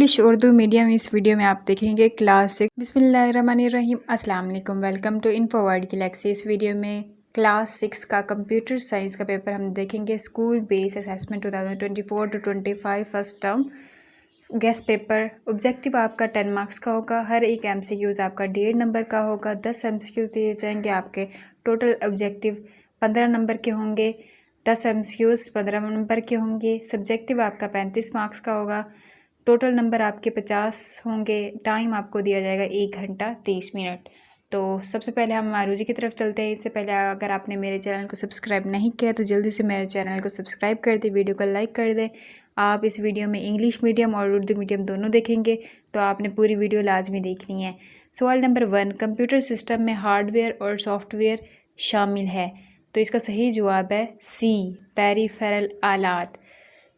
English Urdu medium. इस video में आप देखेंगे क्लास 6। बिस्मिल्लाहिर्रहमानिर्रहीम। अस्सलाम वालेकुम। वेलकम टू इन्फोवर्ड की लेक्चर। इस वीडियो में क्लास 6 का कंप्यूटर साइंस का पेपर हम देखेंगे। School base assessment 2024 to 25 first term guess paper. Objective आपका 10 मार्क्स का होगा। हर एक MCQs आपका 1.5 नंबर का होगा। 10 MCQs दिए जाएंगे। आपके टोटल ऑब्जेक्टिव 15 नंबर के होंगे। 10 MCQs 15 नंबर के होंगे। सब्जेक्टिव आपका 35 मार्क्स का होगा। टोटल नंबर आपके 50 होंगे। टाइम आपको दिया जाएगा 1 घंटा 30 मिनट। तो सबसे पहले हम मारूजी की तरफ चलते हैं। इससे पहले अगर आपने मेरे चैनल को सब्सक्राइब नहीं किया तो जल्दी से मेरे चैनल को सब्सक्राइब कर दें, वीडियो को लाइक कर दें। आप इस वीडियो में इंग्लिश मीडियम और उर्दू मीडियम दोनों देखेंगे, तो आपने पूरी वीडियो लाजमी देखनी है। सवाल नंबर 1, कंप्यूटर सिस्टम में हार्डवेयर और सॉफ्टवेयर शामिल है, तो इसका सही जवाब है सी, पेरिफेरल आलात।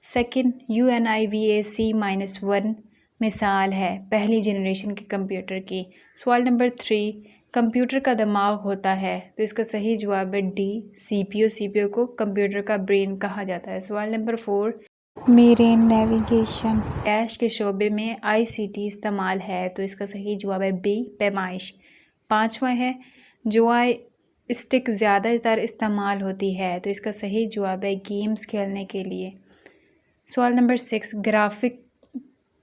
सेकंड, UNIVAC-1 मिसाल है पहली जनरेशन के कंप्यूटर की। सवाल नंबर 3, कंप्यूटर का दिमाग होता है, तो इसका सही जवाब है डी, CPU। CPU को कंप्यूटर का ब्रेन कहा जाता है। सवाल नंबर 4, मेरे नेविगेशन डैश के शोबे में ICT इस्तेमाल है, तो इसका सही जवाब है बी, पैमाइश। 5वां है, जॉय स्टिक ज़्यादातर इस्तेमाल होती है, तो इसका सही जवाब है गेम्स खेलने के लिए। सवाल नंबर 6, ग्राफिक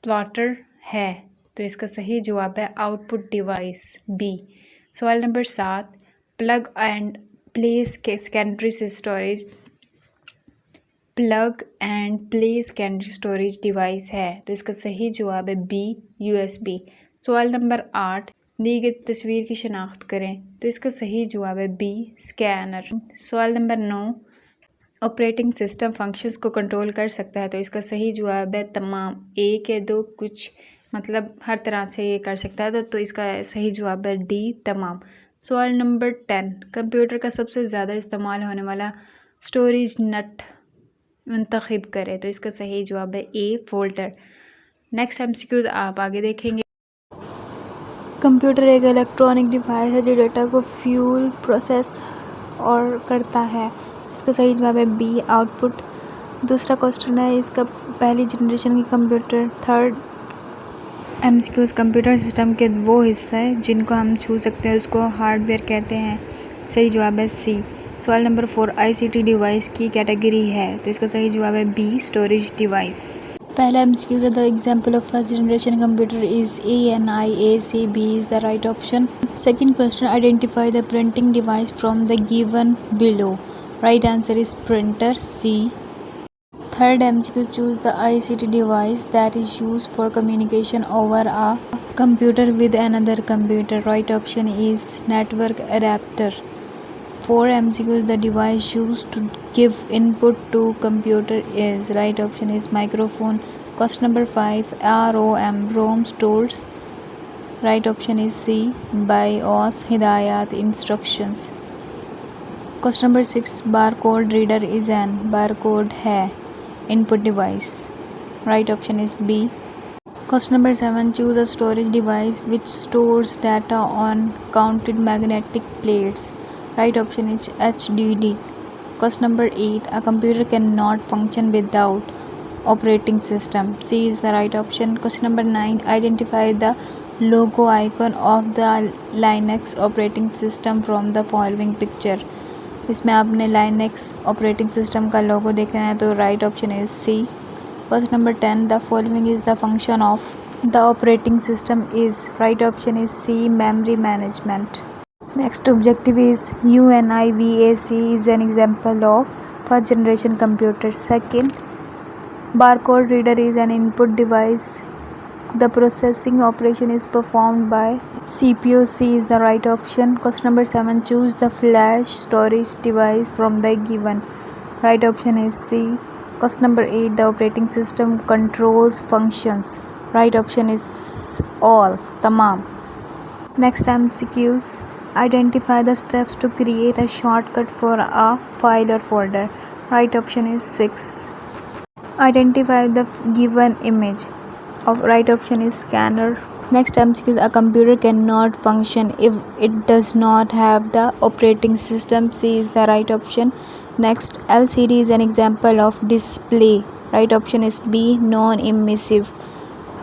प्लॉटर है, तो इसका सही जवाब है आउटपुट डिवाइस, बी। सवाल number 7, plug and play secondary storage device है, तो इसका सही जवाब है बी, USB। सवाल नंबर 8, दी गई तस्वीर की शनाख्त करें, तो इसका सही जवाब है बी, स्कैनर। सवाल नंबर 9, ऑपरेटिंग सिस्टम फंक्शंस को कंट्रोल कर सकता है, तो इसका सही जवाब है तमाम, एक या दो, कुछ, मतलब हर तरह से ये कर सकता है, तो इसका सही जवाब है डी, तमाम। सवाल नंबर 10, कंप्यूटर का सबसे ज़्यादा इस्तेमाल होने वाला स्टोरेज नट मुंतखब करें, तो इसका सही जवाब है ए, फोल्डर। नेक्स्ट MCQs आप आगे देखेंगे। कंप्यूटर एक इलेक्ट्रॉनिक डिवाइस है जो डेटा को फ्यूल प्रोसेस और करता है, इसका सही जवाब है बी, आउटपुट। दूसरा क्वेश्चन है, इसका पहली जनरेशन की computer. Third MCQs, computer system के वो हिस्सा है जिनको हम छू सकते हैं, उसको हार्डवेयर कहते हैं, सही जवाब है सी। सवाल नंबर 4, ICT डिवाइस की कैटेगरी है, तो इसका सही जवाब है बी, स्टोरेज डिवाइस। पहला MCQ, the example of first generation computer is ANIAC, B is the right option. Second question, identify the printing device from the given below. Right answer is printer, C. Third MCQ, choose the ICT device that is used for communication over a computer with another computer. Right option is network adapter. 4 MCQs, the device used to give input to computer is, right option is microphone. Question number 5, ROM stores, right option is C, BIOS hidayat instructions. Question number 6, barcode reader is an, barcode है input device, right option is B. Question number 7, choose a storage device which stores data on counted magnetic plates, right option is HDD. Question number 8, a computer cannot function without operating system, C is the right option. Question number 9, identify the logo icon of the Linux operating system from the following picture. इसमें आपने Linux operating system का लोगो देखना है, तो right option is C. Question number 10, the following is the function of the operating system is, right option is C, memory management. Next objective is UNIVAC is an example of first generation computer. Second, barcode reader is an input device, the processing operation is performed by CPU, C is the right option. Question number 7, choose the flash storage device from the given, right option is C. Question number 8, the operating system controls functions, right option is all, tamam. Next MCQs, identify the steps to create a shortcut for a file or folder, right option is 6. Identify the given image, right option is scanner. Next MCQ, a computer cannot function if it does not have the operating system, C is the right option. Next, LCD is an example of display, right option is B, non-emissive.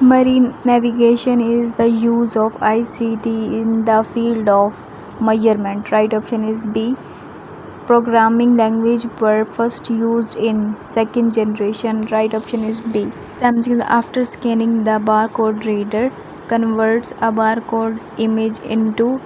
Marine navigation is the use of ICT in the field of measurement. Right option is B. Programming language were first used in second generation. Right option is B. After scanning, the barcode reader converts a barcode image into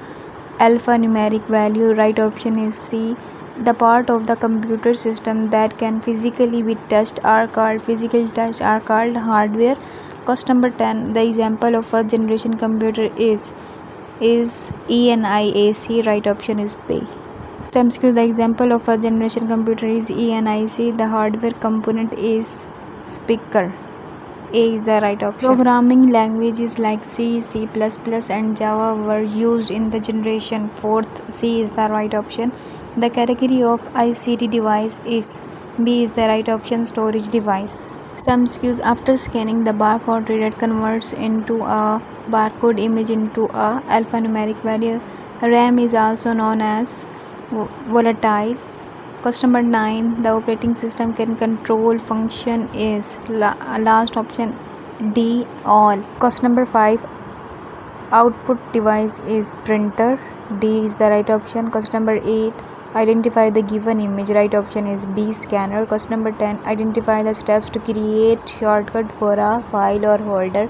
alphanumeric value. Right option is C. The part of the computer system that can physically be touched are called hardware. Question number 10. The example of first generation computer is ENIAC. Right option is B. The example of a generation computer is ENIC. The hardware component is speaker. A is the right option. Programming languages like C, C++, and Java were used in the generation. Fourth, C is the right option. The category of ICT device is B is the right option, storage device. After scanning, the barcode reader converts into a barcode image into a alphanumeric value. RAM is also known as volatile. Question number 9. The operating system can control function is last option D, all. Question number 5. Output device is printer. D is the right option. Question number 8. Identify the given image. Right option is B, scanner. Question number 10. Identify the steps to create shortcut for a file or folder.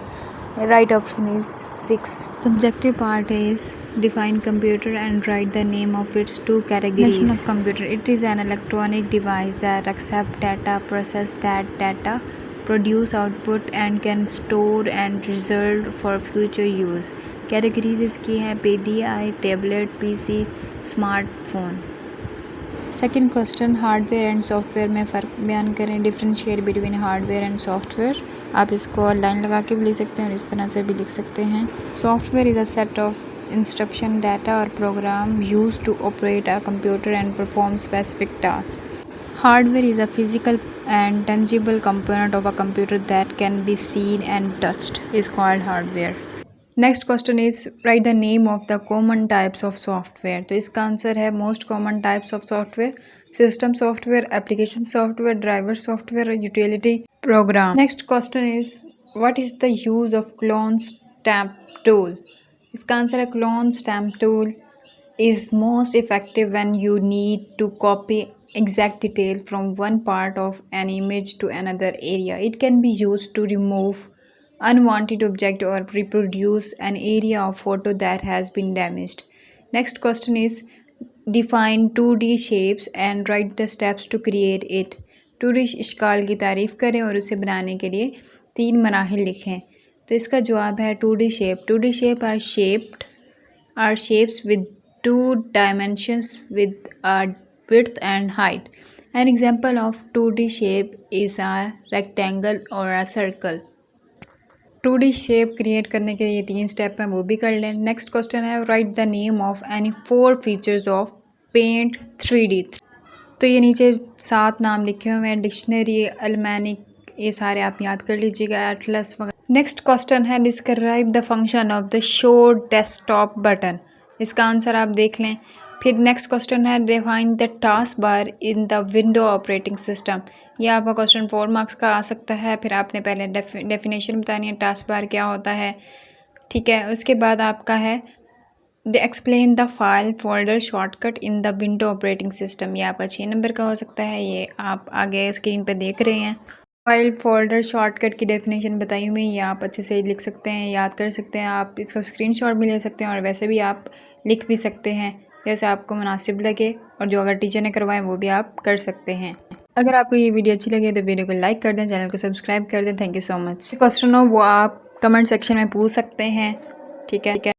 Right option is 6. Subjective part is define computer and write the name of its two categories. Definition of computer. It is an electronic device that accepts data, process that data, produce output and can store and reserve for future use. Categories इसकी है PDI, tablet, PC, smartphone. Second question, hardware and software में फ़र्क बयान करें. Differentiate between hardware and software. आप इसको line लगा के भी लिख सकते हैं और इस तरह से भी लिख सकते हैं. Software is a set of instruction, data और program use to operate a computer and perform specific task. Hardware is a physical and tangible component of a computer that can be seen and touched is called hardware. Next question is write the name of the common types of software. तो इसका answer है most common types of software, system software, application software, driver software और utility program. Next question is what is the use of clone stamp tool. इसका answer है clone stamp tool is most effective when you need to copy exact detail from one part of an image to another area. It can be used to remove unwanted object or reproduce an area of photo that has been damaged. Next question is define 2D shapes and write the steps to create it. 2D इश्काल की तारीफ़ करें और उसे बनाने के लिए 3 मराहिल लिखें. तो इसका जवाब है 2D shape. 2D shape are shapes with 2 dimensions with a width and height. An example of 2D shape is a rectangle or a circle. 2D shape create करने के लिए 3 स्टेप हैं, वो भी कर लें. नेक्स्ट क्वेश्चन है write the name of any 4 features of Paint 3D. तो ये नीचे 7 नाम लिखे हुए हैं, डिक्शनरी, अलमैनिक, ये सारे आप याद कर लीजिएगा, एटलस वगैरह. नेक्स्ट क्वेश्चन है describe the function of the show desktop button. इसका आंसर आप देख लें. फिर नेक्स्ट क्वेश्चन है define the task bar in the window operating system. ये आपका क्वेश्चन 4 मार्क्स का आ सकता है. फिर आपने पहले डेफिनेशन बतानी है टास्क बार क्या होता है, ठीक है. उसके बाद आपका है the explain the file folder shortcut in the window operating system. ये आपका 6 नंबर का हो सकता है. ये आप आगे स्क्रीन पर देख रहे हैं. फाइल फोल्डर शॉर्टकट की डेफिनेशन बताई हुई है, ये आप अच्छे से लिख सकते हैं, याद कर सकते हैं. आप इसका स्क्रीनशॉट भी ले सकते हैं और वैसे भी आप लिख भी सकते हैं जैसे आपको मुनासिब लगे, और जो अगर टीचर ने करवाए वो भी आप कर सकते हैं. अगर आपको ये वीडियो अच्छी लगे तो वीडियो को लाइक कर दें, चैनल को सब्सक्राइब कर दें. Thank you so much. Question हो वो आप कमेंट सेक्शन में पूछ सकते हैं, ठीक है.